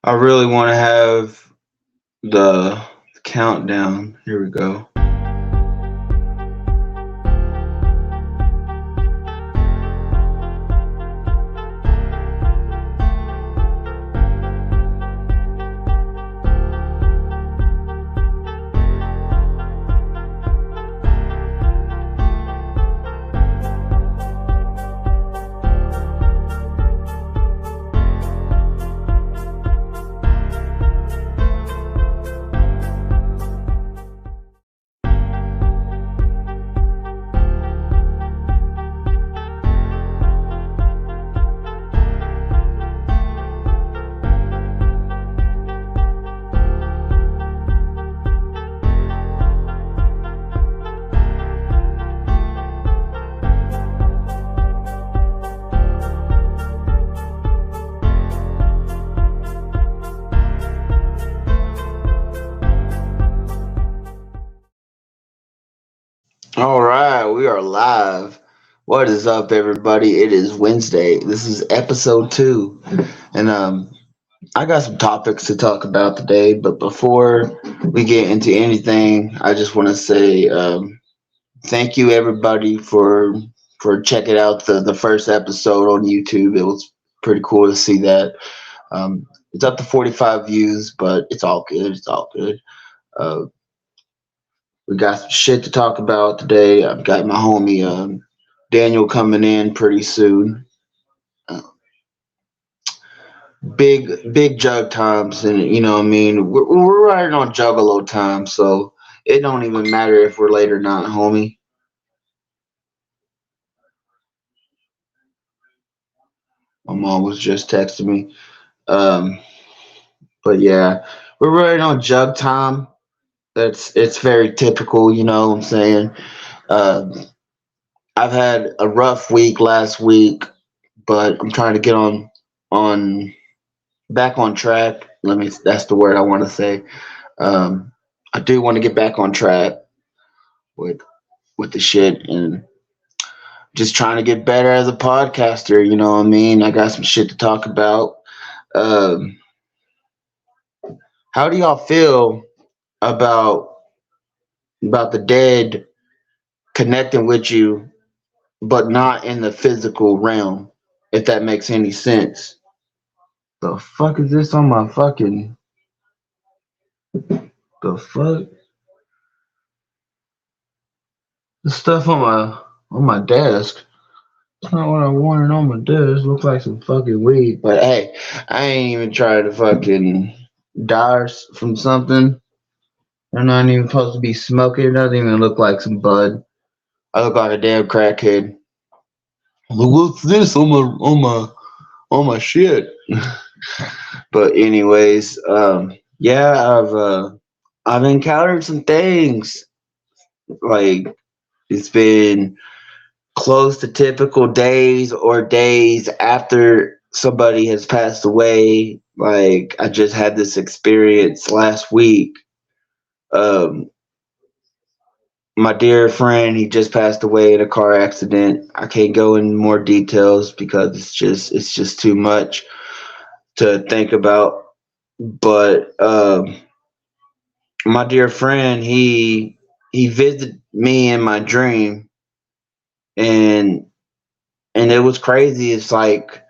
I really want to have the countdown. Here we go. All right, we are live. What is up, everybody? It is Wednesday. This is episode 2, and I got some topics to talk about today. But before we get into anything, I just want to say thank you, everybody, for checking out the first episode on YouTube. It was pretty cool to see that. It's up to 45 views, but it's all good. It's all good. Uh, we got some shit to talk about today. I've got my homie Daniel coming in pretty soon. Uh, big jug times, and you know what I mean. We're riding on Juggalo time, so it don't even matter if we're late or not, homie. My mom was just texting me. Um, but yeah, we're riding on jug time. It's very typical, you know what I'm saying. Um, I've had a rough week last week, but I'm trying to get on back on track. That's the word I want to say. Um, I do want to get back on track with with the shit and just trying to get better as a podcaster. You know what I mean? I got some shit to talk about. Um, how do y'all feel about the dead connecting with you, but not in the physical realm? If that makes any sense. The fuck is this on my fucking? The fuck? The stuff on my desk. It's not what I wanted on my desk. Looks like some fucking weed. But hey, I ain't even trying to fucking die from something. I'm not even supposed to be smoking. It doesn't even look like some bud. I look like a damn crackhead. Look, what's this on my shit? But anyways, yeah, I've encountered some things. Like it's been close to typical days or days after somebody has passed away. Like I just had this experience last week. Um, my dear friend, he just passed away in a car accident. I can't go in more details because it's just too much to think about. But my dear friend, he visited me in my dream, and it was crazy. It's like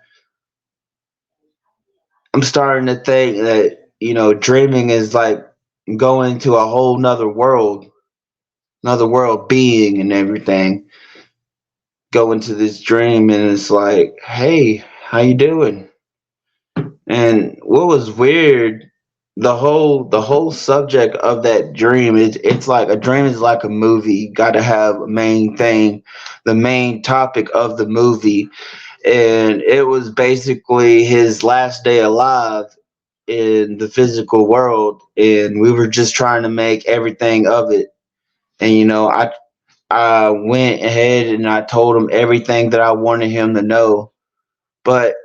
I'm starting to think that dreaming is like going to a whole nother world, another world being and everything. Go into this dream and it's like, hey, how you doing? And what was weird, the whole subject of that dream is it's like a dream is like a movie. You got to have a main thing, the main topic of the movie, and it was basically his last day alive in the physical world, and we were just trying to make everything of it. And I went ahead and I told him everything that I wanted him to know, but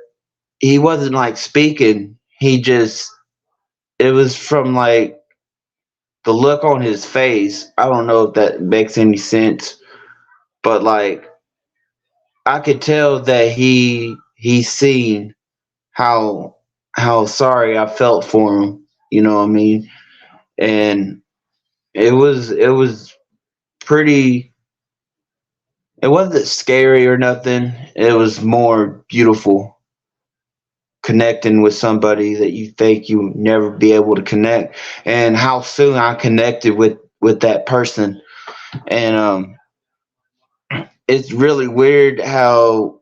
he wasn't like speaking. He just it was from like the look on his face. I don't know if that makes any sense, but like I could tell that he seen how how sorry I felt for him. You know what I mean? And it was pretty. It wasn't scary or nothing. It was more beautiful connecting with somebody that you think you would never be able to connect, and how soon I connected with that person. And it's really weird how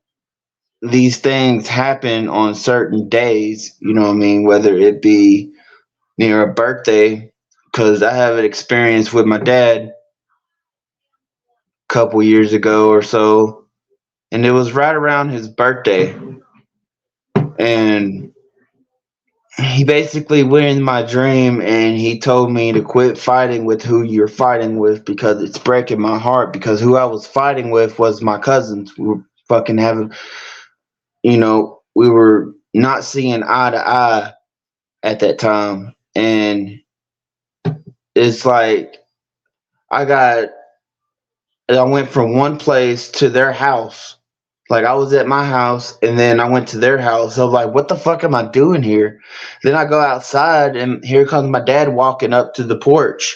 these things happen on certain days. You know what I mean? Whether it be near a birthday, because I have an experience with my dad a couple years ago or so, and it was right around his birthday, and he basically went in my dream and he told me to quit fighting with who you're fighting with because it's breaking my heart, because who I was fighting with was my cousins. We were fucking having, we were not seeing eye to eye at that time. And it's like I got I went from one place to their house. Like I was at my house and then I went to their house. I was like, what the fuck am I doing here? Then I go outside and here comes my dad walking up to the porch.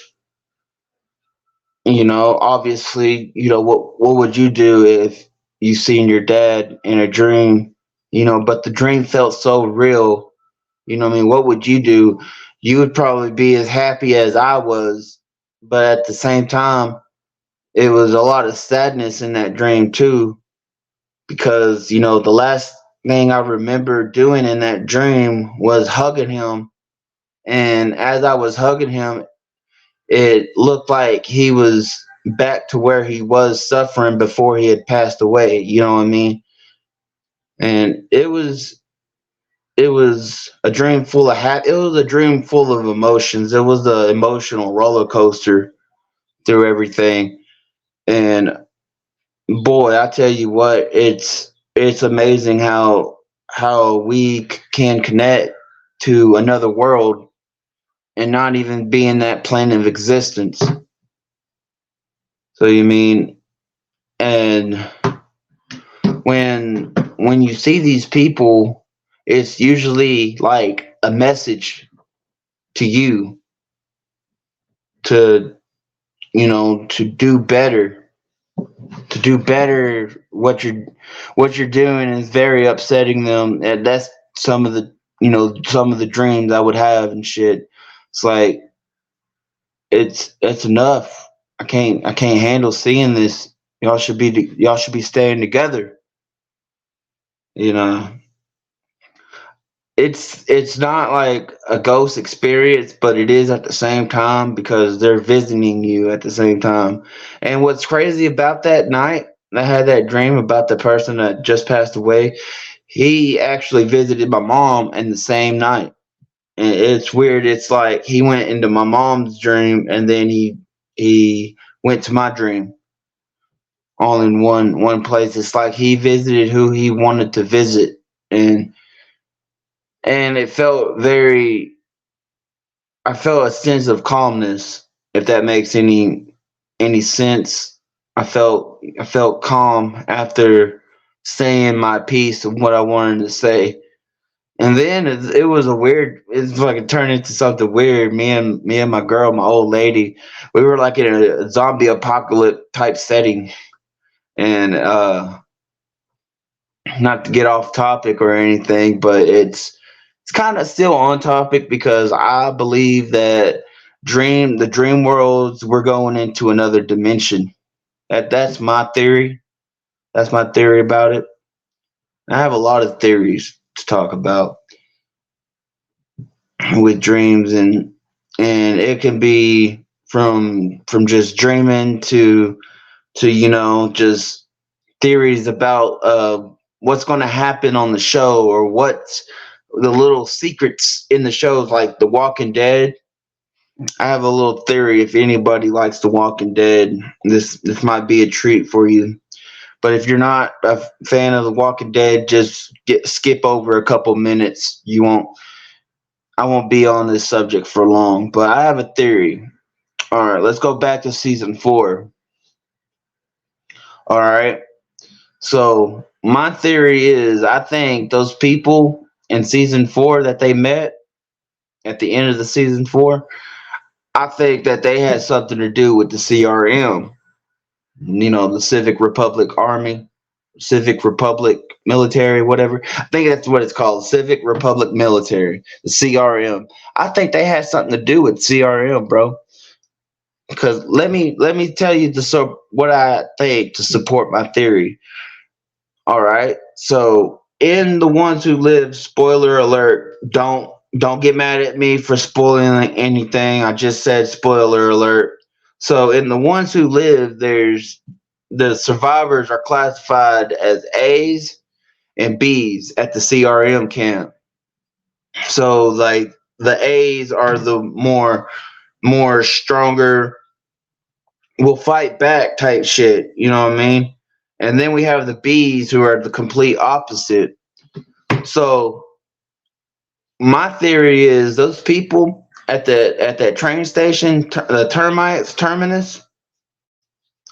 Obviously, what would you do if you seen your dad in a dream? But the dream felt so real. What I mean? What would you do? You would probably be as happy as I was, but at the same time, it was a lot of sadness in that dream too, because the last thing I remember doing in that dream was hugging him, and as I was hugging him, it looked like he was back to where he was suffering before he had passed away. You know what I mean? And it was a dream full of it was a dream full of emotions. It was an emotional roller coaster through everything. And boy, I tell you what, it's amazing how we can connect to another world and not even be in that plane of existence. So you mean, and when you see these people, it's usually like a message to you to to do better, what you're doing is very upsetting them, and that's some of the dreams I would have and shit. It's like it's enough. I can't handle seeing this. Y'all should be staying together. You know, it's not like a ghost experience, but it is at the same time because they're visiting you at the same time. And what's crazy about that night, I had that dream about the person that just passed away. He actually visited my mom in the same night. And it's weird. It's like he went into my mom's dream and then he went to my dream all in one place. It's like he visited who he wanted to visit, and it felt very. I felt a sense of calmness, if that makes any sense. I felt calm after saying my piece of what I wanted to say. And then it was a weird. It's like it turned into something weird. Me and my girl, my old lady, we were like in a zombie apocalypse type setting, and not to get off topic or anything, but it's kind of still on topic because I believe that the dream worlds, we're going into another dimension. That's my theory. That's my theory about it. I have a lot of theories to talk about with dreams, and it can be from just dreaming to just theories about what's going to happen on the show, or what's the little secrets in the shows, like The Walking Dead. I have a little theory. If anybody likes The Walking Dead, this might be a treat for you. But if you're not a fan of The Walking Dead, just skip over a couple minutes. You won't. I won't be on this subject for long. But I have a theory. All right, let's go back to season 4. All right. So my theory is, I think those people. in season 4 that they met at the end of the season 4, I think that they had something to do with the CRM, the Civic Republic Army, Civic Republic Military, whatever. I think that's what it's called, Civic Republic Military, the CRM. I think they had something to do with CRM, bro. Because let me tell you what I think to support my theory. All right. So in the ones who live, spoiler alert, don't get mad at me for spoiling anything. I just said spoiler alert. So in the ones who live, there's the survivors are classified as A's and B's at the CRM camp. So like the A's are the more stronger, will fight back type shit, you know what I mean? And then we have the B's who are the complete opposite. So my theory is those people at that train station, the termites terminus,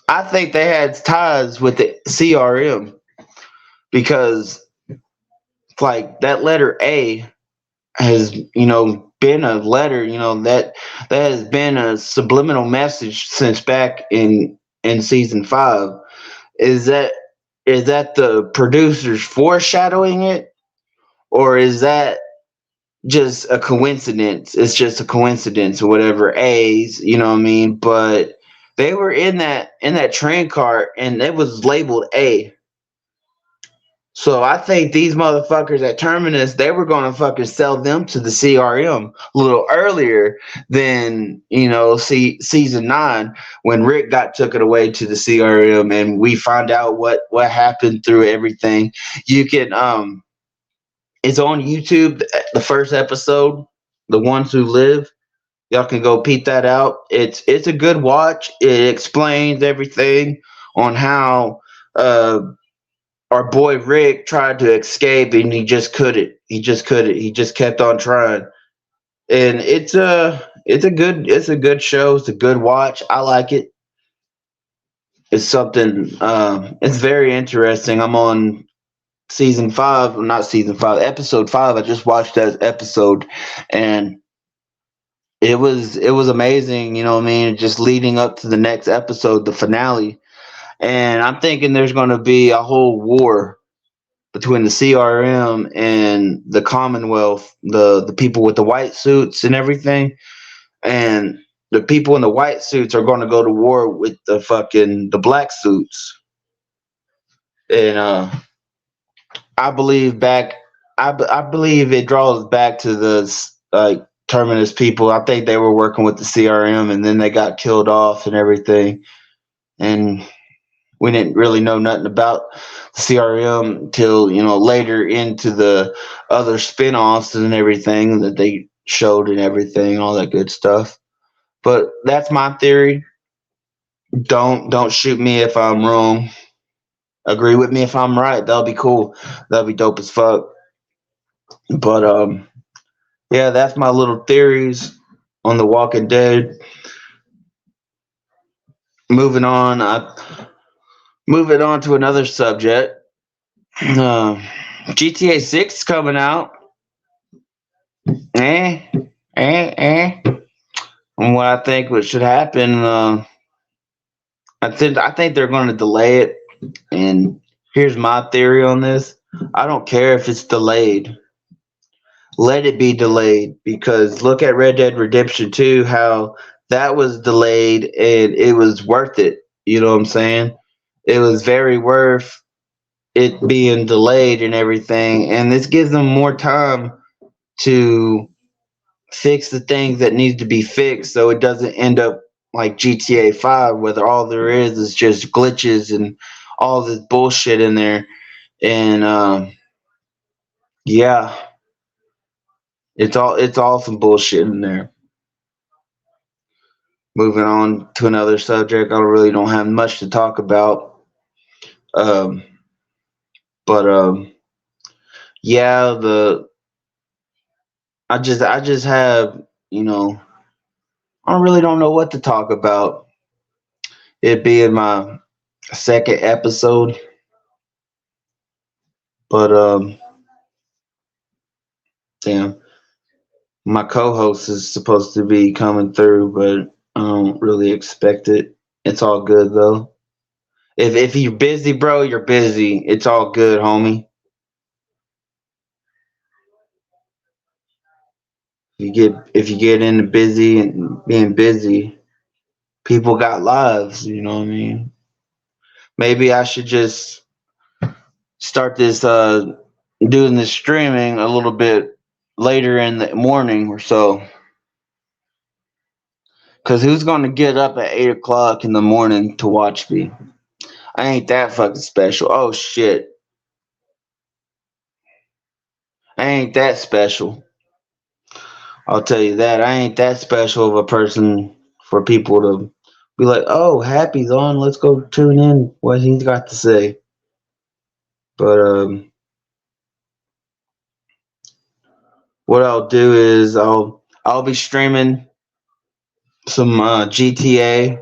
I think they had ties with the CRM because like that letter A has been a letter that has been a subliminal message since back in season 5. Is that the producers foreshadowing it, or is that just a coincidence? It's just a coincidence or whatever. A's, you know what I mean? But they were in that train cart and it was labeled A. So I think these motherfuckers at Terminus, they were gonna fucking sell them to the CRM a little earlier than season 9 when Rick got took it away to the CRM and we find out what happened through everything. You can it's on YouTube, the first episode, The Ones Who Live. Y'all can go peep that out. It's a good watch. It explains everything on how our boy Rick tried to escape and he just couldn't. He just couldn't. He just kept on trying. And it's a good show. It's a good watch. I like it. It's something it's very interesting. I'm on season 5, well, not season 5, episode 5. I just watched that episode and it was amazing, you know what I mean? Just leading up to the next episode, the finale. And I'm thinking there's going to be a whole war between the CRM and the Commonwealth, the people with the white suits and everything. And the people in the white suits are going to go to war with the black suits. And I believe back. I believe it draws back to the Terminus people. I think they were working with the CRM, and then they got killed off and everything. And we didn't really know nothing about the CRM until later into the other spin-offs and everything that they showed and everything, all that good stuff. But that's my theory. Don't shoot me if I'm wrong. Agree with me if I'm right. That'll be cool. That'll be dope as fuck. But yeah, that's my little theories on The Walking Dead. Moving on, moving on to another subject. Uh, GTA 6 coming out. Eh, eh. And what I think what should happen, I think they're going to delay it. And here's my theory on this: I don't care if it's delayed. Let it be delayed, because look at Red Dead Redemption 2, how that was delayed and it was worth it. You know what I'm saying? It was very worth it being delayed and everything. And this gives them more time to fix the things that need to be fixed so it doesn't end up like GTA 5 where all there is just glitches and all this bullshit in there. And yeah, it's all some bullshit in there. Moving on to another subject, I really don't have much to talk about. Um, but yeah, the I just have I really don't know what to talk about. It being my second episode, but Damn, my co-host is supposed to be coming through, but I don't really expect it. It's all good though. If you're busy, bro, you're busy. It's all good, homie. If you get into busy and being busy, people got lives. You know what I mean? Maybe I should just start this doing this streaming a little bit later in the morning or so. Cause who's gonna get up at 8 o'clock in the morning to watch me? I ain't that fucking special. Oh shit, I ain't that special. I'll tell you that I ain't that special of a person for people to be like, oh, Happy's on. Let's go tune in what he's got to say. But what I'll do is I'll be streaming some GTA,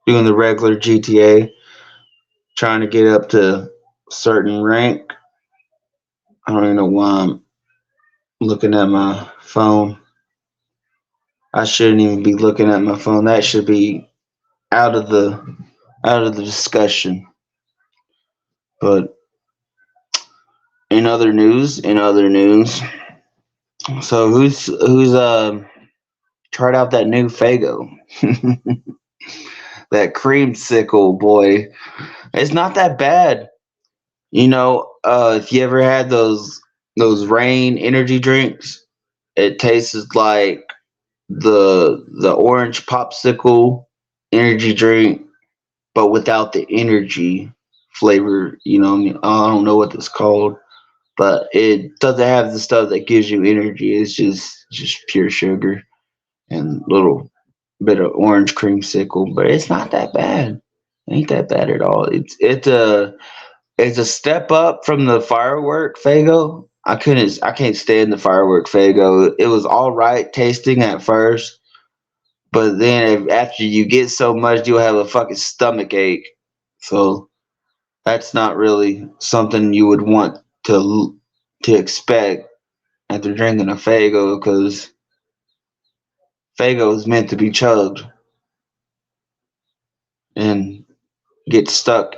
doing the regular GTA, trying to get up to a certain rank. I don't even know why I'm looking at my phone. I shouldn't even be looking at my phone. That should be out of the discussion. But in other news, so who's tried out that new Fago? That creamsicle boy. It's not that bad. If you ever had those rain energy drinks, it tastes like the orange popsicle energy drink, but without the energy flavor. What I mean, I don't know what it's called, but it doesn't have the stuff that gives you energy. It's just pure sugar and a little bit of orange creamsicle, but it's not that bad. It ain't that bad at all. It's a step up from the firework Fago. I can't stand the firework Fago. It was all right tasting at first, but then after you get so much, you'll have a fucking stomach ache. So that's not really something you would want to expect after drinking a Fago, because Fago is meant to be chugged and get stuck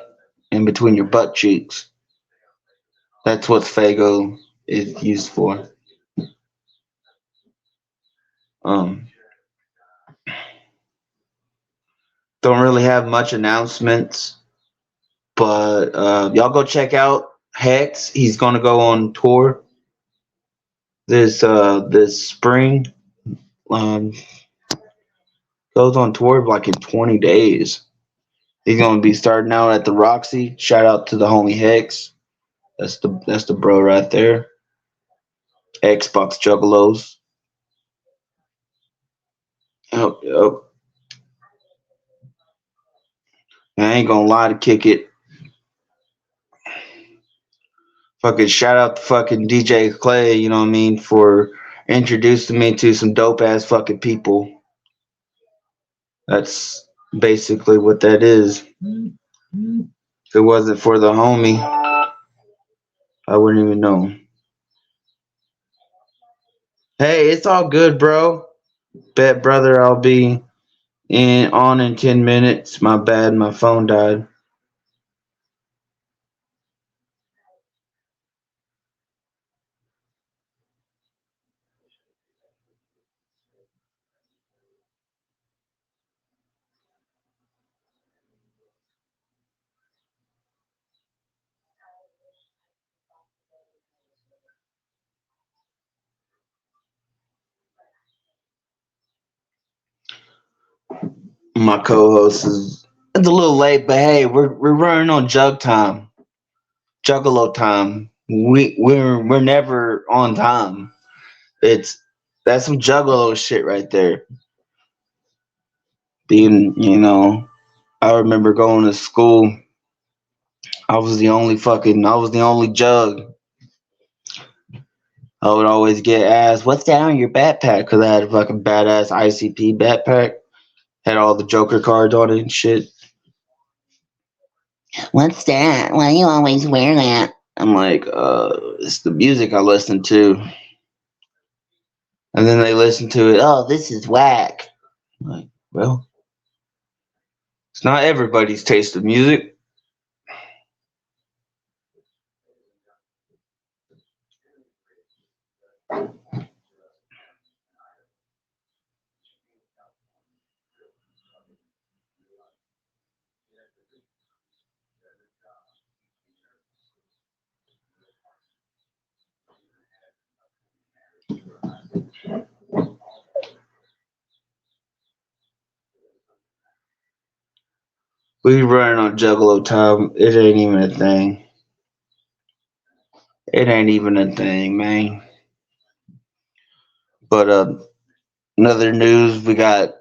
in between your butt cheeks. That's what Fago is used for. Um, don't really have much announcements, but y'all go check out Hex. He's gonna go on tour this spring. Um, goes on tour like in 20 days. He's gonna be starting out at the Roxy. Shout out to the homie Hex. That's the bro right there. Xbox Juggalos. Yep. I ain't gonna lie to kick it. Fucking shout out to fucking DJ Clay, you know what I mean, for introducing me to some dope ass fucking people. That's basically what that is. If it wasn't for the homie, I wouldn't even know. Hey, it's all good, bro. Bet, brother, I'll be in 10 minutes. My bad, my phone died. My co-host is it's a little late, but hey, we're running on Juggalo time. We're never on time. It's That's some Juggalo shit right there. I remember going to school. I was the only jug. I would always get asked, "What's down in your backpack?" Because I had a fucking badass ICP backpack. Had all the Joker cards on it and shit. What's that? Why do you always wear that? I'm like, it's the music I listen to. and then they listen to it. Oh, this is whack. Like, well, it's not everybody's taste of music. We running on Juggalo time. It ain't even a thing. It ain't even a thing, man. But another news, we got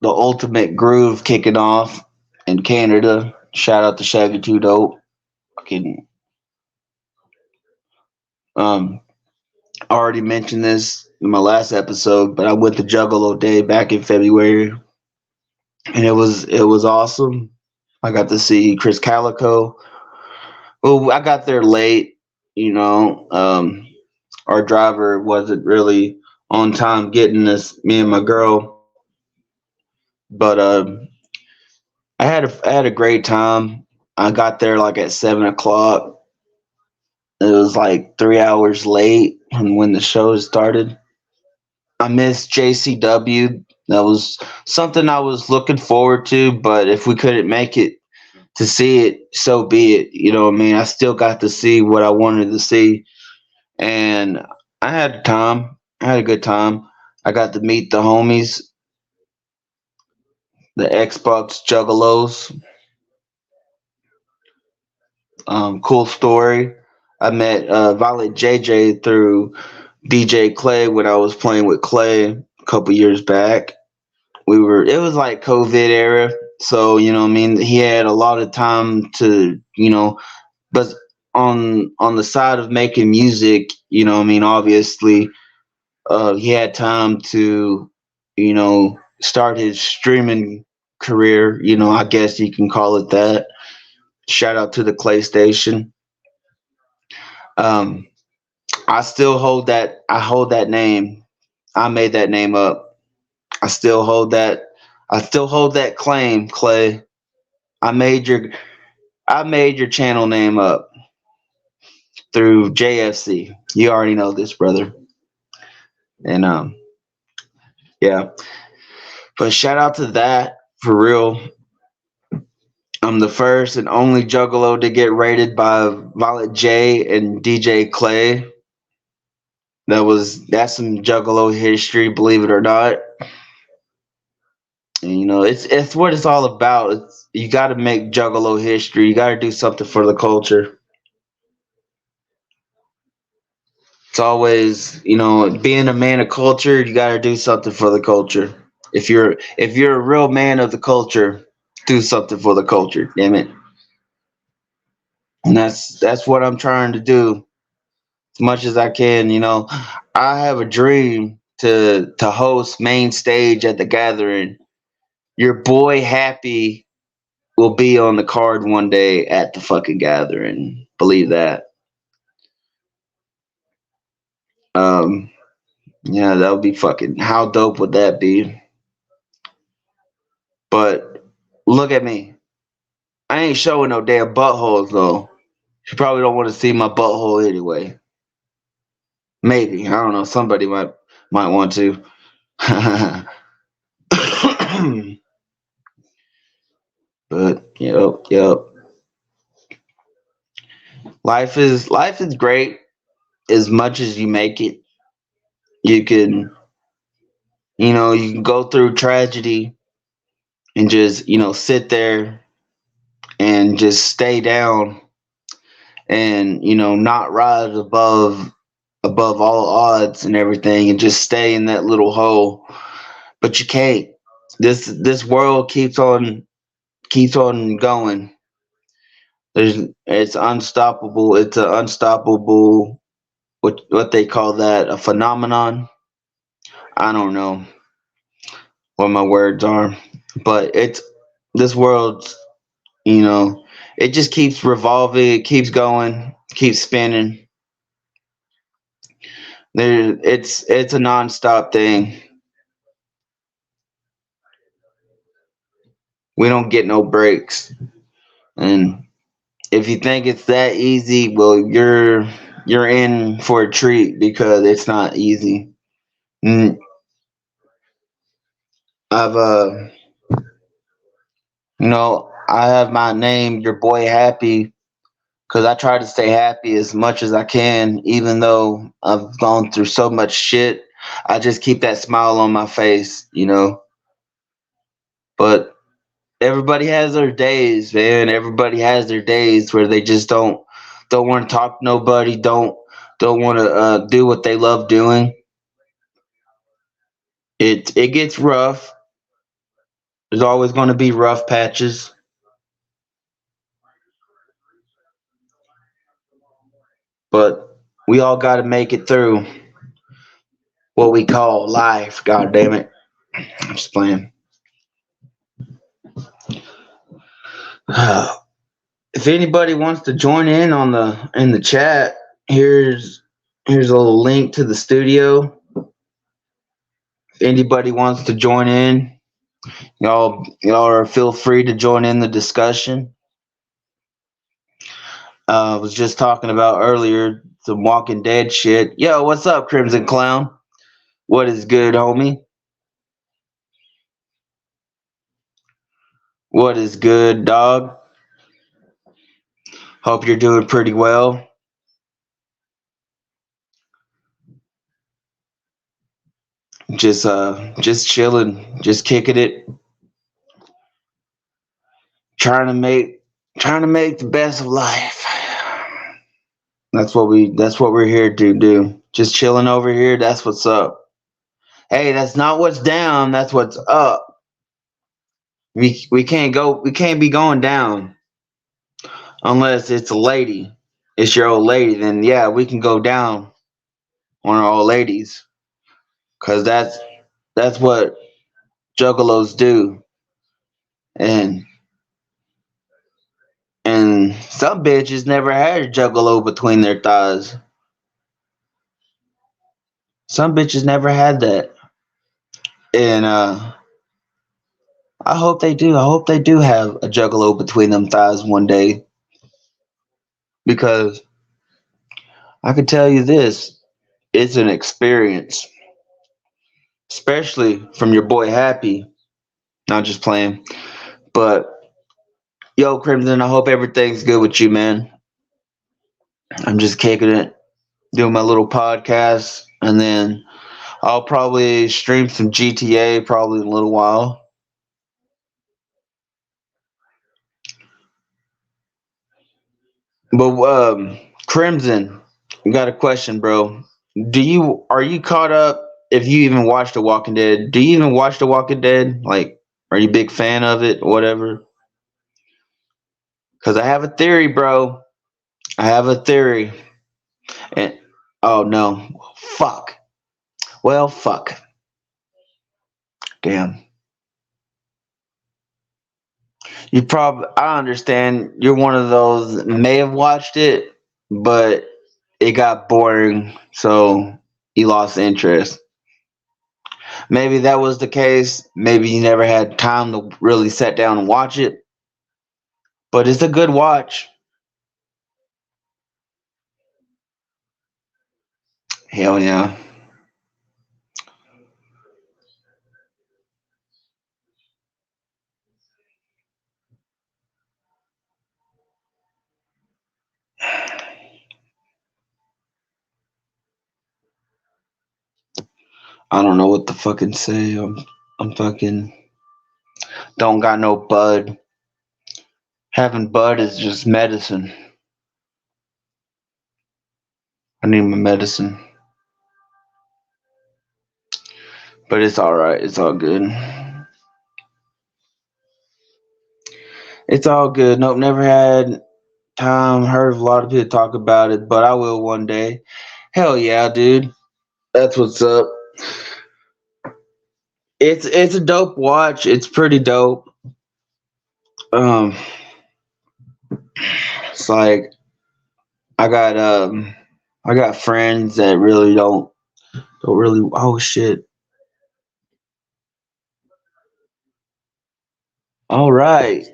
the Ultimate Groove kicking off in Canada. Shout out to Shaggy Two Dope. Fucking um, I already mentioned this in my last episode, but I went to Juggalo Day back in February, and it was awesome. I got to see Chris Calico. Well, I got there late. You know, our driver wasn't really on time getting us, me and my girl. But I had a great time. I got there like at 7 o'clock. It was like 3 hours late from when the show started. I missed JCW. That was something I was looking forward to, but if we couldn't make it to see it, so be it. You know what I mean? I still got to see what I wanted to see, and I had a time. I had a good time. I got to meet the homies, the Xbox Juggalos. Cool story. I met Violet JJ through DJ Clay when I was playing with Clay a couple years back. It was like COVID era, so you know what I mean, he had a lot of time to, but on the side of making music, you know what I mean, obviously, he had time to, start his streaming career, I guess you can call it that. Shout out to the Clay Station. um I hold that name. I made that name up. I still hold that. I still hold that claim, Clay. I made your I made your channel name up through JFC. You already know this, brother. And yeah. But shout out to that for real. I'm the first and only Juggalo to get rated by Violet J and DJ Clay. That's some Juggalo history, believe it or not. And, it's what it's all about. You got to make Juggalo history. You got to do something for the culture. It's always, being a man of culture, you got to do something for the culture. If you're a real man of the culture, do something for the culture. Damn it. And that's what I'm trying to do as much as I can. I have a dream to host main stage at the gathering. Your boy Happy will be on the card one day at the fucking gathering. Believe that. Um, yeah, that would be fucking. How dope would that be? But look at me. I ain't showing no damn buttholes though. You probably don't want to see my butthole anyway. Maybe, I don't know. Somebody might want to. But yep. Life is great as much as you make it. You can you can go through tragedy and just sit there and just stay down and not rise above all odds and everything and just stay in that little hole. But you can't. This world keeps on going. It's unstoppable. It's an unstoppable, what they call that, a phenomenon. I don't know what my words are, but it's this world's, you know it just keeps revolving. It keeps going, keeps spinning. It's a nonstop thing. We don't get no breaks. And if you think it's that easy, well, you're in for a treat because it's not easy. Mm, I've I have my name, your boy Happy, because I try to stay happy as much as I can, even though I've gone through so much shit. I just keep that smile on my face. But everybody has their days, man. Everybody has their days where they just don't want to talk to nobody, don't want to do what they love doing. It gets rough. There's always going to be rough patches, but we all got to make it through what we call life. God damn it! I'm just playing. If anybody wants to join in the chat, here's here's a little link to the studio. If anybody wants to join in, y'all are feel free to join in the discussion. I was just talking about earlier some Walking Dead shit. Yo, what's up, Crimson Clown? What is good, homie? What is good, dog? Hope you're doing pretty well. Just chilling, just kicking it, trying to make trying to make the best of life. That's what we're here to do. Just chilling over here, that's what's up. Hey, that's not what's down, that's what's up. We can't be going down unless it's a lady. It's your old lady, then yeah, we can go down on our old ladies. Cause that's what juggalos do. And and some bitches never had a juggalo between their thighs. Some bitches never had that. And I hope they do. I hope they do have a juggalo between them thighs one day. Because I can tell you this, it's an experience. Especially from your boy Happy. Not just playing. But yo, Crimson, I hope everything's good with you, man. I'm just kicking it, doing my little podcast, and then I'll probably stream some GTA probably in a little while. But Crimson, I got a question, bro. Are you caught up? If you even watched The Walking Dead, do you even watch The Walking Dead? Like, are you a big fan of it, or whatever? Because I have a theory, bro. I have a theory. And oh no, fuck. Well, fuck. Damn. I understand you're one of those that may have watched it, but it got boring, so you lost interest. Maybe that was the case. Maybe you never had time to really sit down and watch it, but it's a good watch. Hell yeah. I don't know what to fucking say. I'm fucking don't got no bud. Having bud is just medicine. I need my medicine, but it's all right. It's all good. It's all good. Nope, never had time. Heard a lot of people talk about it, but I will one day. Hell yeah, dude. That's what's up. It's a dope watch. It's pretty dope. Um, it's like I got I got friends that really don't. Don't really. Oh shit. All right.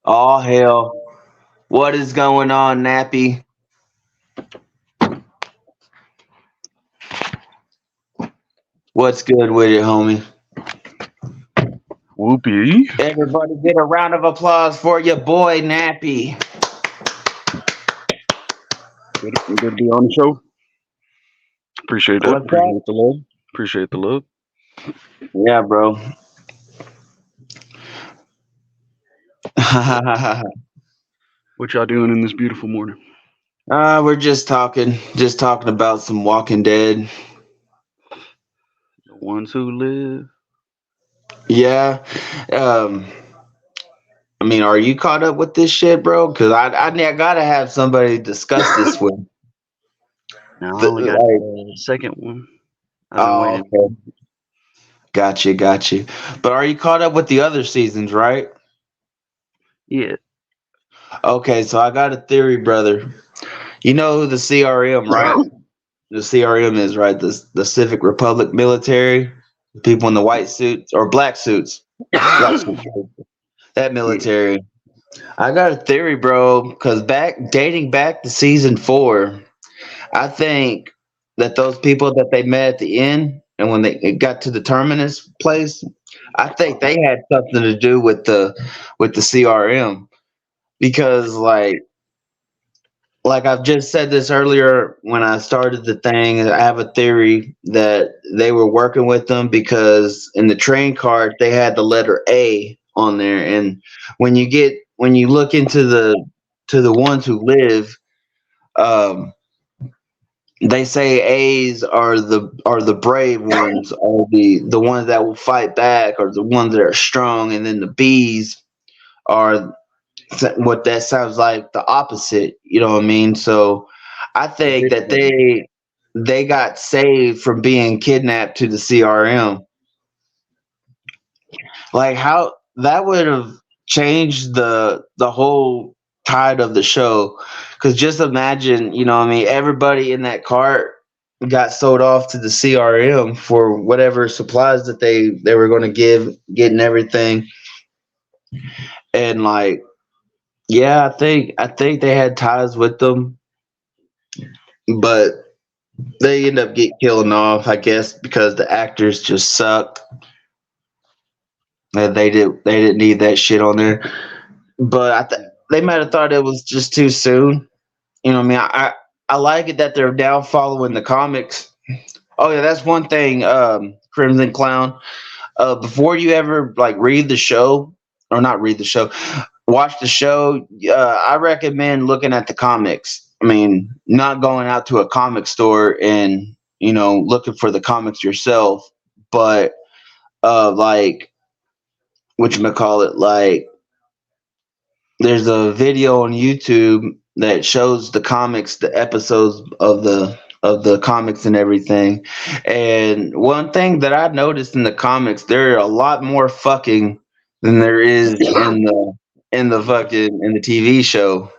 All hell. What is going on, Nappy? What's good with it, homie? Whoopee. Everybody, get a round of applause for your boy, Nappy. Good to be on the show. Appreciate that. What's that? Appreciate the love. Appreciate the love. Yeah, bro. What y'all doing in this beautiful morning? We're just talking about some Walking Dead. The ones who live. Yeah. Um, I mean, are you caught up with this shit, bro? Because I gotta have somebody discuss this with. Now I only got Like, the second one. I've been oh, waiting. okay. Got you. But are you caught up with the other seasons, right? Yeah. Okay, so I got a theory, brother. You know who the CRM, right? The CRM is, right? The Civic Republic military, the people in the white suits or black suits, white suits. That Yeah. military. I got a theory, bro. Because dating back to season 4, I think that those people that they met at the end, and when they it got to the terminus place, I think they had something to do with the CRM because like I've just said this earlier when I started the thing, I have a theory that they were working with them because in the train card they had the letter A on there, and when you look into the ones who live, um, they say A's are the brave ones, are the ones that will fight back, or the ones that are strong, and then the B's are what that sounds like the opposite. You know what I mean? So I The think bitch that one. they got saved from being kidnapped to the CRM. Like how that would have changed the whole tide of the show. Because just imagine, you know, what I mean, everybody in that cart got sold off to the CRM for whatever supplies that they were going to get and everything. And like, yeah, I think they had ties with them, but they end up get killing off, I guess, because the actors just sucked. And they didn't need that shit on there. But they might have thought it was just too soon. You know what I mean? I like it that they're now following the comics. Oh yeah, that's one thing, Crimson Clown. Before you ever like read the show or not read the show, watch the show. I recommend looking at the comics. I mean, not going out to a comic store and looking for the comics yourself, but like what you call it, like there's a video on YouTube that shows the comics, the episodes of the comics and everything. And one thing that I noticed in the comics, there are a lot more fucking than there is in the fucking in the TV show.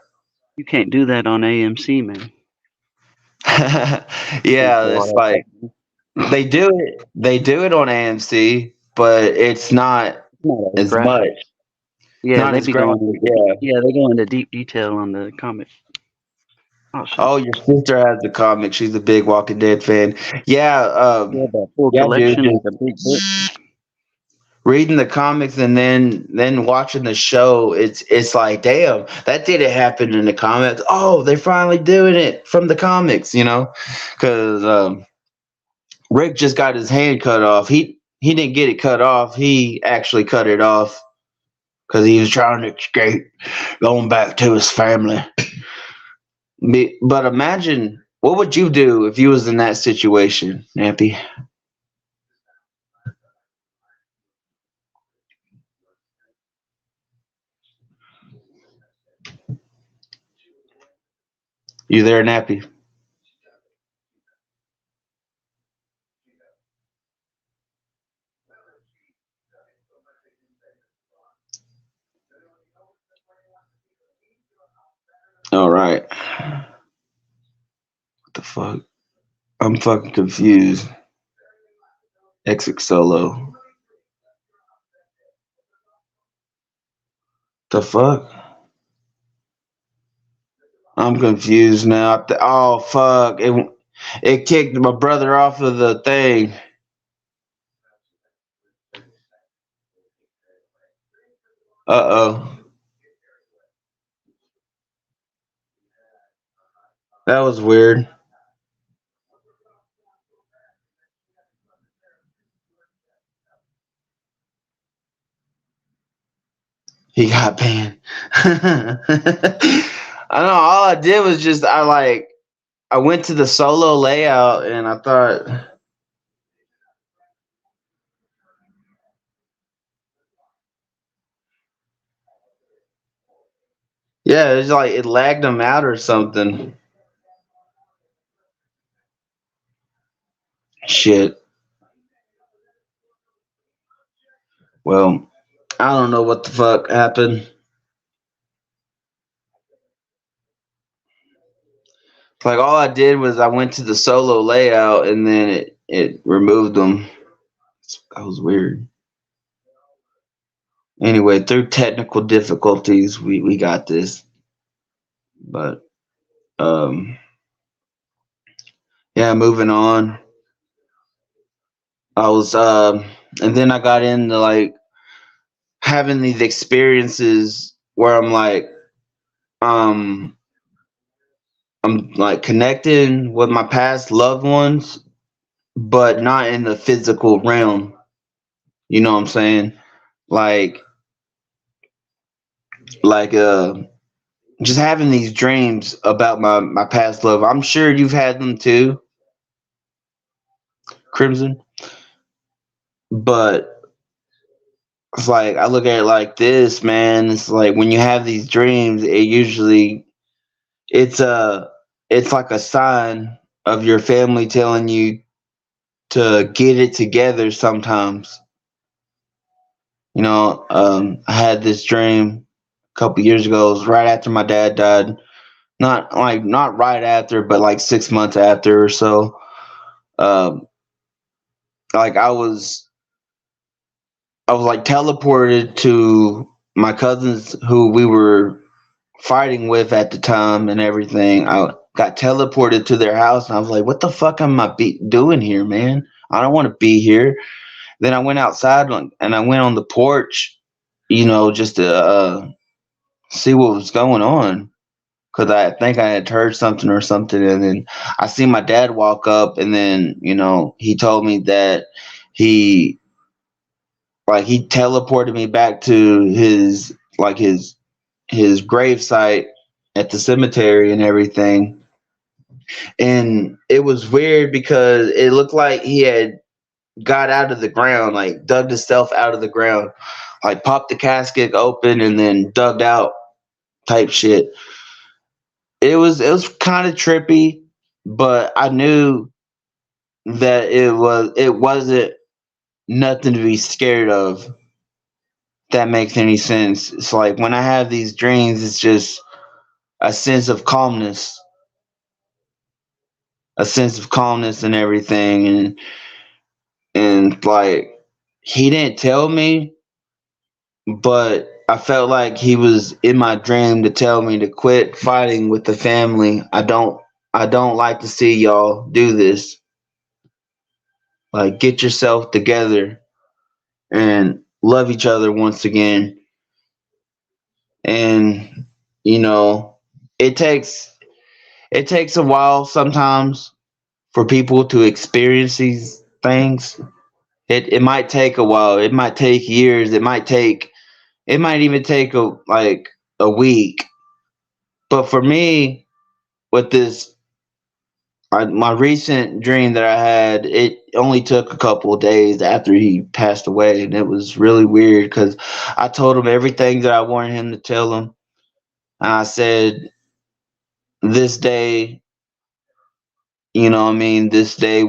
You can't do that on AMC, man. Can't Yeah, show all it's that like fucking. they do it on AMC, but it's not It's not as as much, graphic. Yeah, not they as be graphic. going. Yeah. Yeah, they go into deep detail on the comic. Oh shit. Oh, your sister has the comic. She's a big Walking Dead fan. Yeah, Yeah, the full yeah, dude. collection, Just like a big book. reading the comics and then watching the show. It's like, damn, that didn't happen in the comics. Oh, they're finally doing it from the comics. Because Rick just got his hand cut off. He didn't get it cut off. He actually cut it off because he was trying to escape, going back to his family. But imagine, what would you do if you was in that situation, Nappy? You there, Nappy? All right. What the fuck? I'm fucking confused. Exit solo. The fuck? I'm confused now. Oh fuck! It kicked my brother off of the thing. Uh oh. That was weird. He got banned. I know. All I did was just I went to the solo layout and I thought, yeah, it's like it lagged him out or something. Shit. Well, I don't know what the fuck happened. Like all I did was I went to the solo layout and then it removed them. That was weird. Anyway, through technical difficulties, we got this. But yeah, moving on. I was and then I got into like having these experiences where um I'm like connecting with my past loved ones, but not in the physical realm. You know what I'm saying? Like like just having these dreams about my past love. I'm sure you've had them too, Crimson. But it's like I look at it like this, man. It's like when you have these dreams, it's a it's like a sign of your family telling you to get it together sometimes. I had this dream a couple years ago. It was right after my dad died. Not right after, but like 6 months after or so. Um, like I was like teleported to my cousins who we were fighting with at the time and everything. I got teleported to their house and I was like, "What the fuck am I doing here, man? I don't want to be here." Then I went outside and I went on the porch, just to see what was going on because I think I had heard something or something. And then I see my dad walk up, and then he told me that he he teleported me back to his grave site at the cemetery and everything. And it was weird because it looked like he had got out of the ground, like dug himself out of the ground, like popped the casket open and then dug out type shit. It was kind of trippy, but I knew that it wasn't nothing to be scared of. If that makes any sense. It's like when I have these dreams, it's just a sense of calmness, and everything, and like he didn't tell me, but I felt like he was in my dream to tell me to quit fighting with the family. I don't like to see y'all do this. Like get yourself together and love each other once again. And you know, it takes a while sometimes for people to experience these things. It might take a while. It might take years. It might even take a week. But for me, with my recent dream that I had, it only took a couple of days after he passed away, and it was really weird because I told him everything that I wanted him to tell him. And I said, "This day, what I mean, this day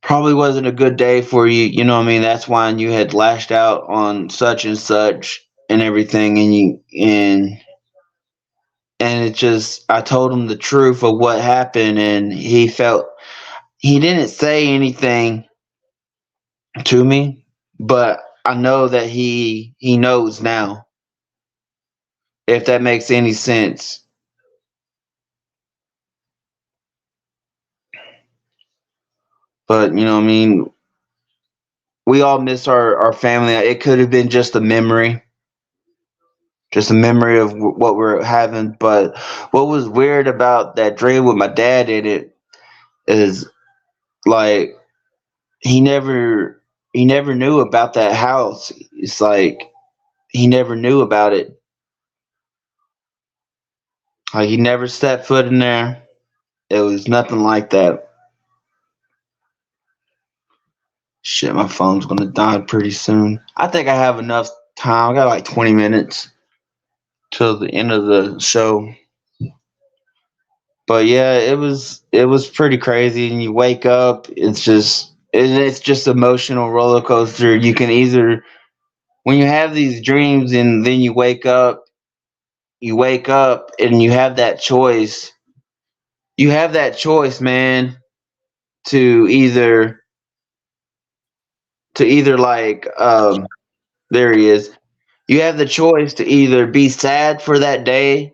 probably wasn't a good day for you. You know what I mean? That's why you had lashed out on such and such and everything, and and it just I told him the truth of what happened, and he didn't say anything to me, but I know that he knows now, if that makes any sense. But I mean, we all miss our family. It could have been just a memory of what we're having. But what was weird about that dream with my dad in it is, like, he never he never knew about that house. It's like he never knew about it. Like, he never stepped foot in there. It was nothing like that. Shit, my phone's gonna die pretty soon. I think I have enough time. I got like 20 minutes till the end of the show. But yeah, it was pretty crazy. And you wake up, it's just emotional roller coaster. You can either, when you have these dreams and then you wake up and you have that choice. You have that choice, man, to either like, there he is. You have the choice to either be sad for that day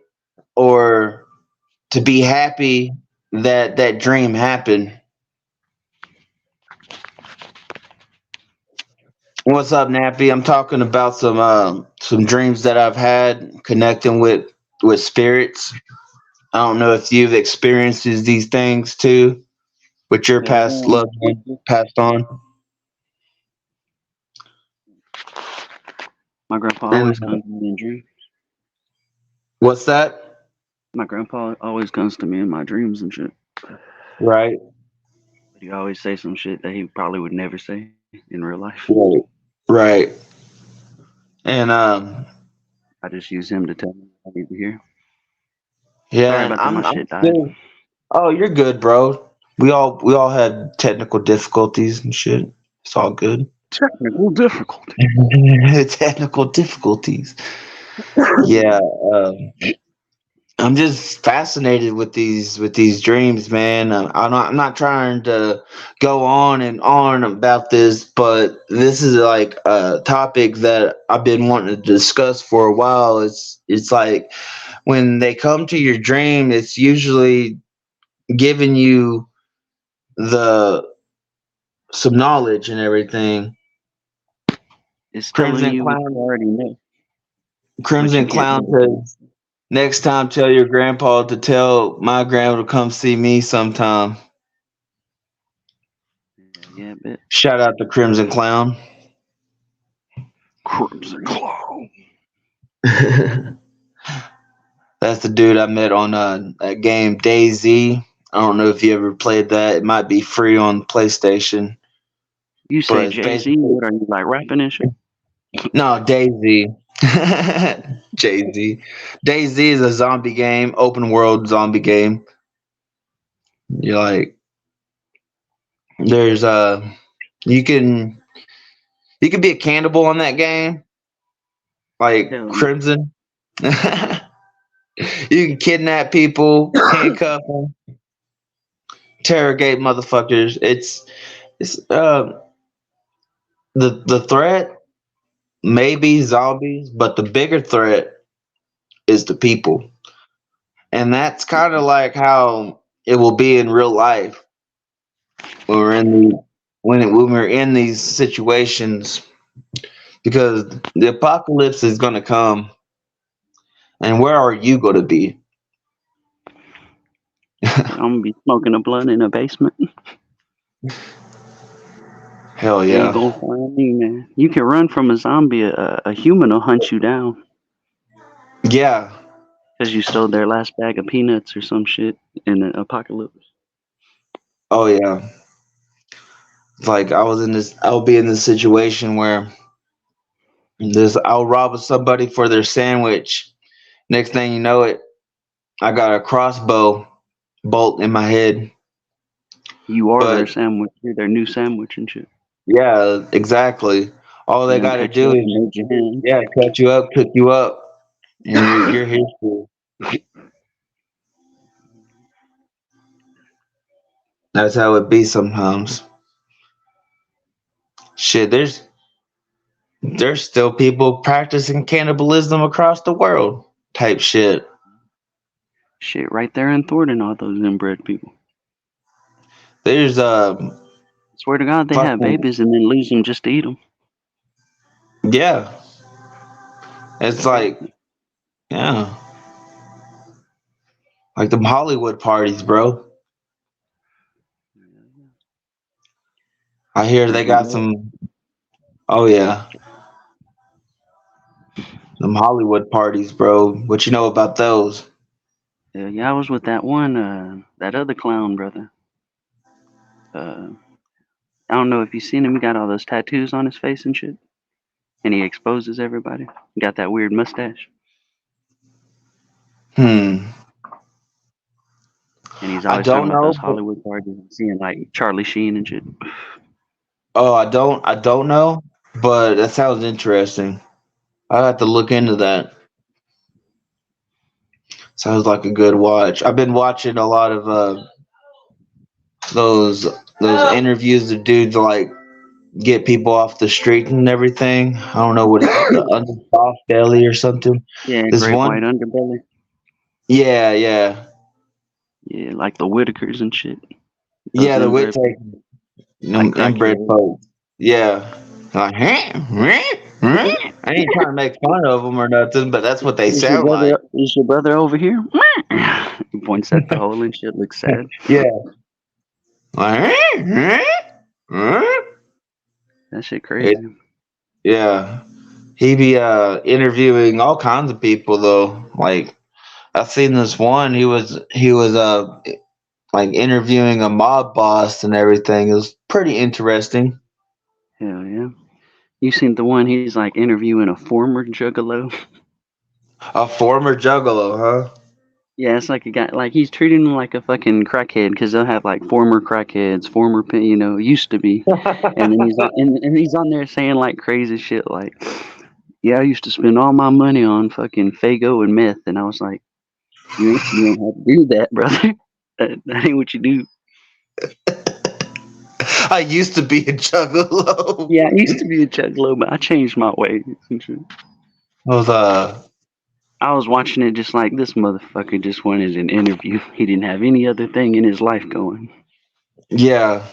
or to be happy that that dream happened. What's up, Nappy? I'm talking about some dreams that I've had connecting with spirits. I don't know if you've experienced these things too with your Hell past loved one yeah. passed on. My grandpa And always comes to me in dreams. what's that? My grandpa always comes to me in my dreams and shit. Right, But he always say some shit that he probably would never say in real life. right, right. And I just use him to tell me what I need to hear. yeah, Sorry and about that. My I'm shit died. still. Oh, you're good, bro. We all had technical difficulties and shit. It's all good. Technical difficulty. Technical difficulties. Yeah, I'm just fascinated with these dreams, man. I'm not trying to go on and on about this, but this is like a topic that I've been wanting to discuss for a while. It's like when they come to your dream, it's usually giving you the some knowledge and everything. It's telling Crimson you what you Clown, already know, but you Crimson can't Clown say it. says, next time tell your grandpa to tell my grandma to come see me sometime. Yeah, yeah, bet. Shout out to Crimson Clown. Crimson Claw. That's the dude I met on that game DayZ. I don't know if you ever played that. It might be free on PlayStation, You but say it's Jay Z? basically What are you like rapping and shit? no DayZ. Jay Z. DayZ is a zombie game, open world zombie game. You're like, there's you can you can be a cannibal on that game, like Hell no. Crimson. You can kidnap people, handcuff them, interrogate motherfuckers. It's the threat may be zombies, but the bigger threat is the people, and that's kind of like how it will be in real life when we're in when we're in these situations, because the apocalypse is going to come, and where are you going to be? I'm gonna be smoking a blunt in a basement. Hell Ain't yeah. gonna find me, man. You can run from a zombie. A human will hunt you down Yeah. because you stole their last bag of peanuts or some shit in the apocalypse. Oh yeah. Like I'll be in this situation where I'll rob somebody for their sandwich. Next thing you know it, I got a crossbow bolt in my head. You are their But sandwich. You're their new sandwich and shit. yeah, exactly. All They they done got to cut you do up is, and made your hands. yeah, cut you up, cook you up, and you're history. That's how it be sometimes. Shit, there's still people practicing cannibalism across the world. Type shit. Shit, right there in Thornton, all those inbred people. There's Swear to God, they have fucking babies and then lose them just to eat them. yeah. It's like yeah, like them Hollywood parties, bro. I hear Or they you got know, some. Oh yeah, them Hollywood parties, bro. What you know about those? yeah, I was with that one, that other clown brother. Uh, I don't know if you seen him. He got all those tattoos on his face and shit, and he exposes everybody. He got that weird mustache, Hmm. and he's I always talking don't about know, those but Hollywood parties, seeing like Charlie Sheen and shit. oh, I don't know, but that sounds interesting. I have to look into that. Sounds like a good watch. I've been watching a lot of those interviews of dudes like get people off the street and everything. I don't know what it's the undersoft belly or something. Yeah, This great white one, underbelly. yeah, yeah, Yeah, like the Whitakers and shit. Those yeah. The wit inbred take people, like them inbred crackheads. folks. Yeah, like I ain't trying to make fun of them or nothing, but that's what they Is your sound like. brother? Is your brother over here? He points at the hole and shit. Looks sad. Yeah, like, That shit it, crazy. yeah. He be interviewing all kinds of people though. Like I seen this one. He was like interviewing a mob boss and everything. It was pretty interesting. Hell yeah. You seen the one he's like interviewing a former juggalo? A former juggalo, huh? Yeah, it's like a guy, like he's treating him like a fucking crackhead because they'll have like former crackheads, used to be, and then and he's on there saying like crazy shit like, yeah, I used to spend all my money on fucking Fago and meth, and I was like, you ain't have to do that, brother. That ain't what you do. I used to be a juggalo. Yeah, I used to be a juggalo, but I changed my ways and shit. I was I was watching it just like this motherfucker just wanted an interview. He didn't have any other thing in his life going. yeah,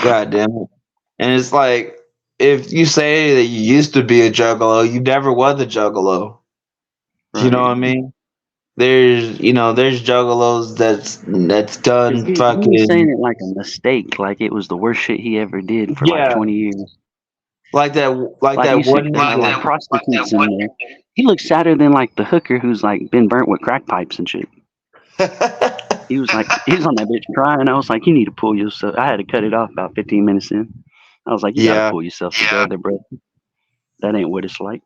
god damn it. And it's like if you say that you used to be a juggalo, you never was a juggalo. You know Right. what I mean? There's juggalos that's Because done he was saying fucking it like a mistake, like it was the worst shit he ever did for like yeah, 20 years. like Like that you see one like nigga. prostitutes in there. He looks sadder than like the hooker who's like been burnt with crack pipes and shit. He was on that bitch crying. I was like, you need to pull yourself. I had to cut it off about 15 minutes in. I was like, you got to Yeah, pull yourself together, bro. That ain't what it's like.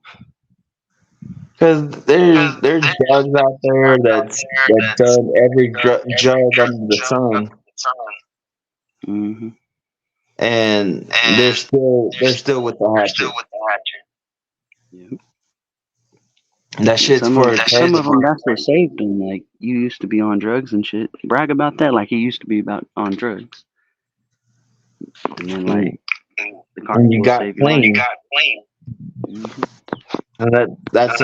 because there's drugs out there that's done every drug under the sun, Hmm. and they're still with the hatchet. Yeah. That And shit's some of for a some of them, crazy. that's what saved them. Like you used to be on drugs and shit. Brag about that, like he used to be about on drugs, and then like the And carnival you will got save your life. clean, Hmm. and that's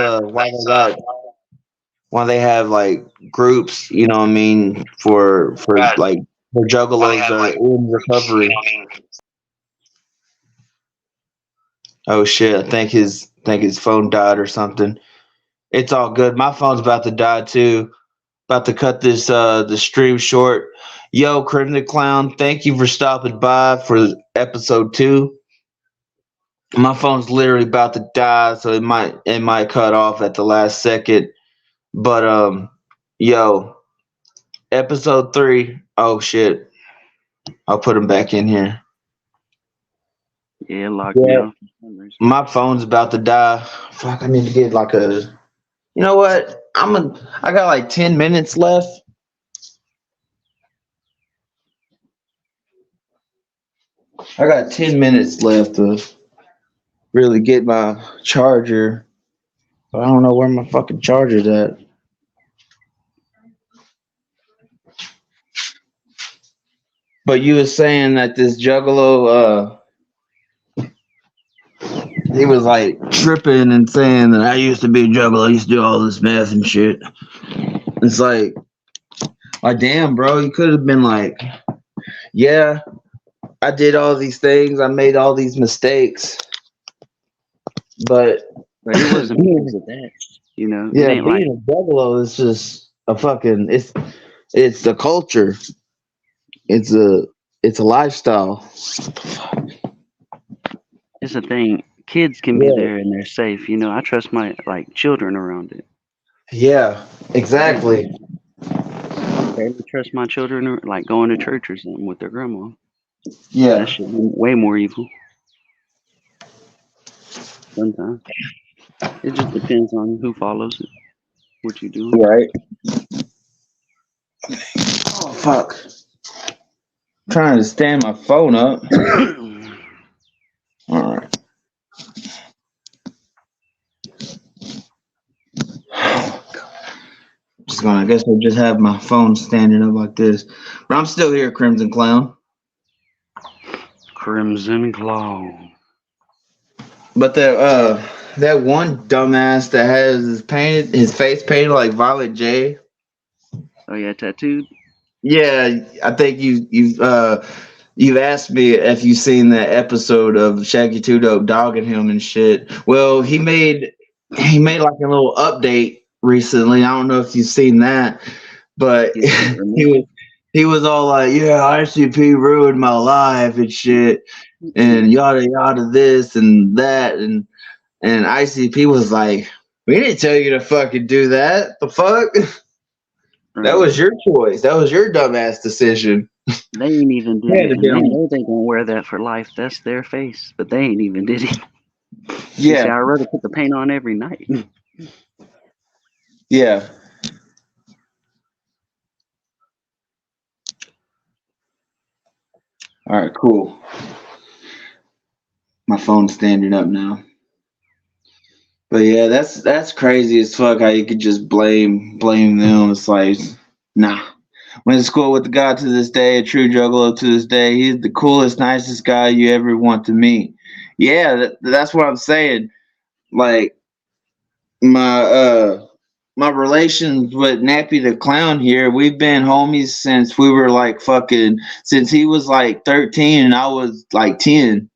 why they have like groups. You know what I mean for juggalos that are in recovery. Oh shit! I think his phone died or something. It's all good. My phone's about to die too. About to cut the stream short. Yo, Crimson Clown, thank you for stopping by for episode 2. My phone's literally about to die, so it might cut off at the last second. But yo, episode 3. Oh shit, I'll put him back in here. Yeah, it locked me Yeah, off for some reason. my phone's about to die. Fuck, I need to get like a. You know what? I got like 10 minutes left. I got 10 minutes left to really get my charger. But I don't know where my fucking charger's at. But you was saying that this Juggalo, he was like tripping and saying that I used to be a Juggalo. I used to do all this meth and shit. It's like damn, bro, you could have been like, yeah, I did all these things. I made all these mistakes, but But it wasn't because of that. You know, it yeah, ain't like being a Juggalo is just a fucking. It's the culture. It's a lifestyle. it's a thing. Kids can be Yeah, there and they're safe. You know, I trust my like children around it. yeah, exactly. I barely trust my children like going to church or something with their grandma. That Yeah, shit way more evil sometimes. It just depends on who follows it, what you do. right. Oh fuck! Trying to stand my phone up. All right. Just gonna. I guess I'll just have my phone standing up like this. But I'm still here, Crimson Clown. Crimson Claw. But that one dumbass that has his face painted like Violet J. Oh yeah, tattooed. Yeah, I think you've asked me if you've seen that episode of Shaggy Two Dope dogging him and shit. Well, he made like a little update recently. I don't know if you've seen that, but He's got it he removed. was he was all like, "Yeah, ICP ruined my life and shit, and yada yada this and that," and ICP was like, "We didn't tell you to fucking do that. The fuck." That Right. was your choice. That was your dumbass decision. They ain't even did You had it, to and be they on. know they gonna wear that for life. That's their face, but they ain't even did it. He Yeah, said, "I'd rather put the paint on every night." yeah. All right, cool. My phone's standing up now. But yeah, that's crazy as fuck how you could just blame them. It's like, nah. Went to school with the guy to this day, a true juggalo to this day. He's the coolest, nicest guy you ever want to meet. Yeah, that's what I'm saying. Like my my relations with Nappy the Clown here, we've been homies since we were like fucking since he was like 13 and I was like 10.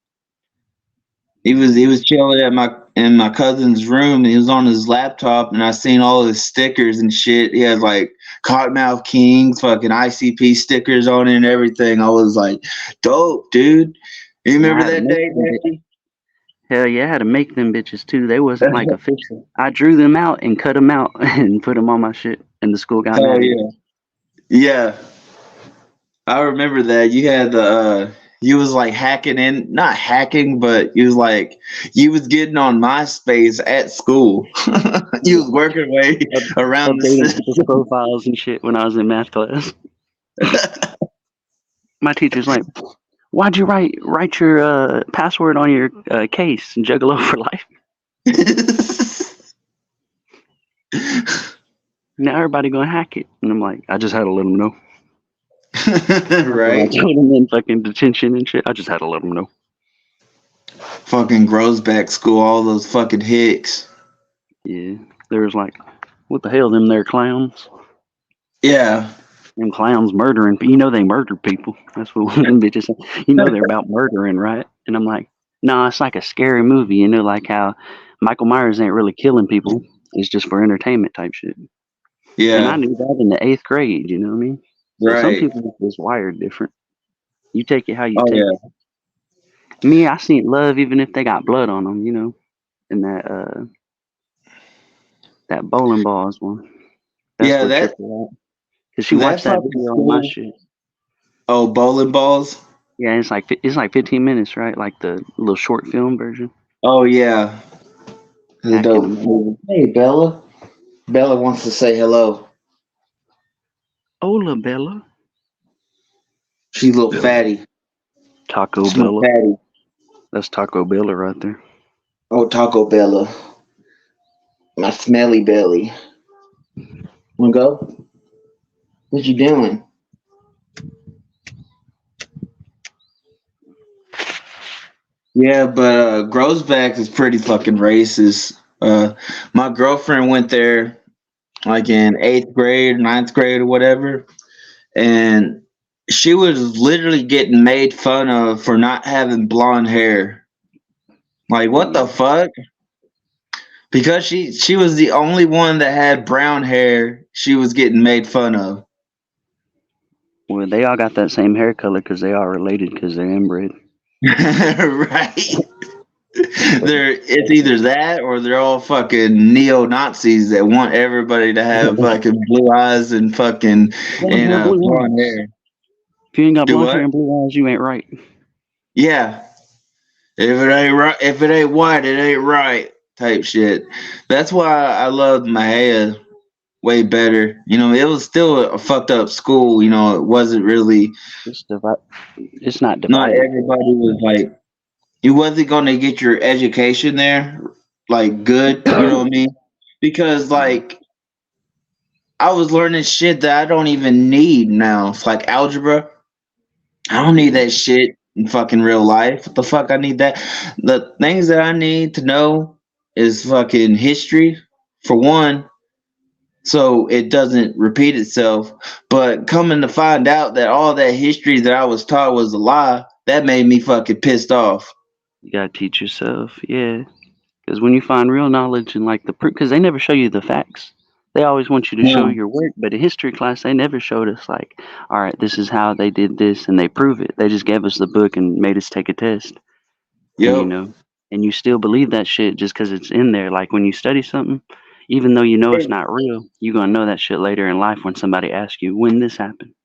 He was chilling at my in my cousin's room and he was on his laptop and I seen all his stickers and shit. He had like Cottonmouth Kings, fucking ICP stickers on it and everything. I was like, dope, dude. You And I remember had to that make day, them. Nappy? Hell yeah, I had to make them bitches too. They wasn't like official. I drew them out and cut them out and put them on my shit, and the school got Hell mad at me. yeah. Yeah. I remember that you had the you was like hacking in, not hacking, but you was getting on MySpace at school. You was working way Up- around the Updating people's system. profiles and shit when I was in math class. My teacher's like, "Why'd you write your password on your case?" Juggalo for life. Now everybody gonna hack it, and I'm like, I just had to let them know. That's what I Right? told them in fucking detention and shit. I just had to let them know. Fucking Groesbeck school, all those fucking hicks. Yeah, there was like, what the hell, them there clowns? Yeah. Them clowns murdering. You know they murder people. That's what one of them bitches said. You know they're about murdering, right? And I'm like, no, it's like a scary movie. You know, like how Michael Myers ain't really killing people. It's just for entertainment type shit. And I Yeah. knew that in the 8th grade. You know what I mean? So some Right. people are just wired different. You take it how you Oh take yeah. it. Me, I seen love even if they got blood on them. You know, in that bowling balls one. That's Yeah, what that tripped her out. Cause she that watched that fucking video on my school. shit. Oh, bowling balls. Yeah, it's like 15 minutes, right? Like the little short film version. Oh yeah. The Hacking dope them out. movie. Hey Bella. Bella wants to say hello. Hola, Bella. She's a little fatty. Taco She's my Bella. fatty. That's Taco Bella right there. Oh, Taco Bella. My smelly belly. Wanna go? What you doing? Yeah, but Groesbeck is pretty fucking racist. My girlfriend went there like in 8th grade, 9th grade, or whatever, and she was literally getting made fun of for not having blonde hair. Like, what the Mm. fuck? Because she was the only one that had brown hair, she was getting made fun of. Well, they all got that same hair color because they all related because they're inbred. Right? It's either that or they're all fucking neo Nazis that want everybody to have fucking blue eyes and fucking Blonde and hair, blue blonde eyes. hair. If you ain't got Do blonde hair what? and blue eyes, you ain't right. Yeah. If it ain't right, if it ain't white, it ain't right. Type shit. That's why I loved Mahia way better. You know, it was still a fucked up school. You know, it wasn't really. It's divi- It's not Not divided. everybody was like. You wasn't gonna get your education there, like good. You know what I mean? Because like I was learning shit that I don't even need now. It's like algebra. I don't need that shit in fucking real life. What the fuck I need that? The things that I need to know is fucking history for one, so it doesn't repeat itself. But coming to find out that all that history that I was taught was a lie, that made me fucking pissed off. You gotta teach yourself, yeah. Because when you find real knowledge and like the proof, because they never show you the facts. They always want you to show Yeah. your work, but in history class, they never showed us like, all right, this is how they did this, and they prove it. They just gave us the book and made us take a test, and Yep. and you still believe that shit just because it's in there. Like when you study something, even though you know it's not real, you're gonna know that shit later in life when somebody asks you when this happened,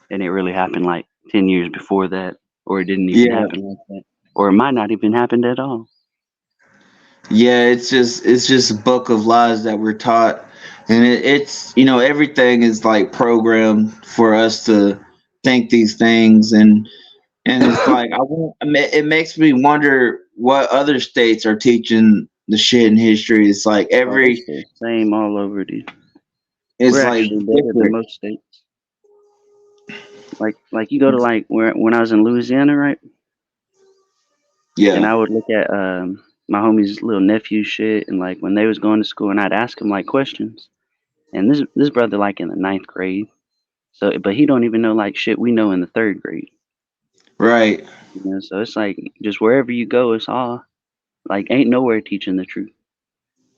and it really happened like 10 years before that, or it didn't even Yeah. happen like that, or it might not even happened at all. Yeah, it's just a book of lies that we're taught, and it's everything is like programmed for us to think these things, and it's like it makes me wonder what other states are teaching the shit in history. It's like Oh, it's the same all over, dude. it's We're like actually better than different. most states. Like you go to like where when I was in Louisiana, right? And Yeah, I would look at my homie's little nephew shit, and like when they was going to school, and I'd ask him like questions. And this brother like in the ninth grade, so but he don't even know like shit we know in the third grade. right. So it's like just wherever you go, it's all like ain't nowhere teaching the truth.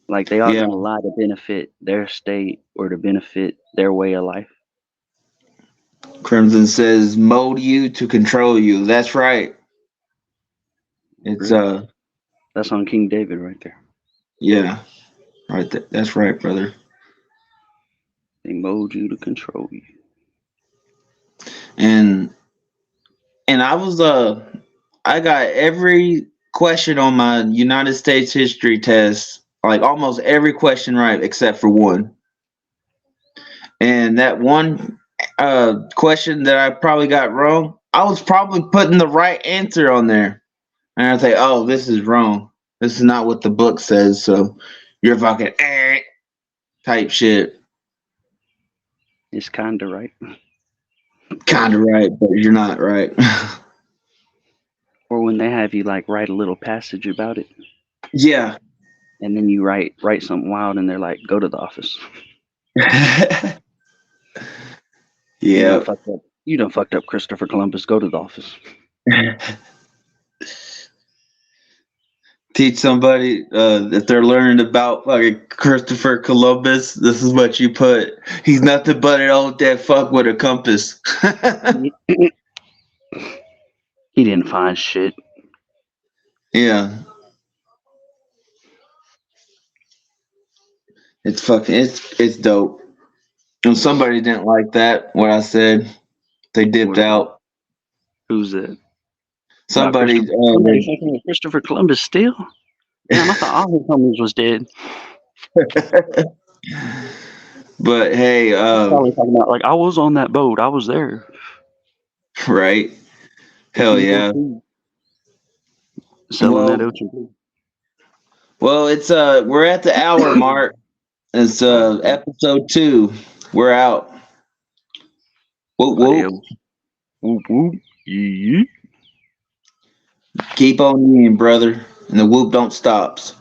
Like they all Yeah, gonna lie to benefit their state or to benefit their way of life. Crimson says mold you to control you. That's right. It's Really? That's on King David right there. yeah, right. That's right, brother. They mold you to control you. And I got every question on my United States history test, like almost every question right except for one. And that one question that I probably got wrong, I was probably putting the right answer on there. And I say, oh, this is wrong. This is not what the book says. So you're fucking type shit. It's kinda right. Kind of right, but you're not right. Or when they have you like write a little passage about it, Yeah. and then you write something wild, and they're like, "Go to the office. You done Yeah. fucked up. You done fucked up Christopher Columbus. Go to the office." Teach somebody if they're learning about fucking Christopher Columbus. This is what you put. He's nothing but an old dead fuck with a compass. He didn't find shit. Yeah, it's dope. And somebody didn't like that what I said. They dipped Was that? out. Who's that? About Somebody, Christopher? Somebody fucking with Christopher Columbus still? Damn, I thought all his homies was dead. but hey, Probably talking about like I was on that boat. I was there. right? Hell Taking yeah. cocaine, selling that Well, OTP. well, it's we're at the hour mark. It's episode 2. We're out. Whoop whoop. Adios. Whoop whoop. Yeah. Keep on eating, brother, and the whoop don't stops.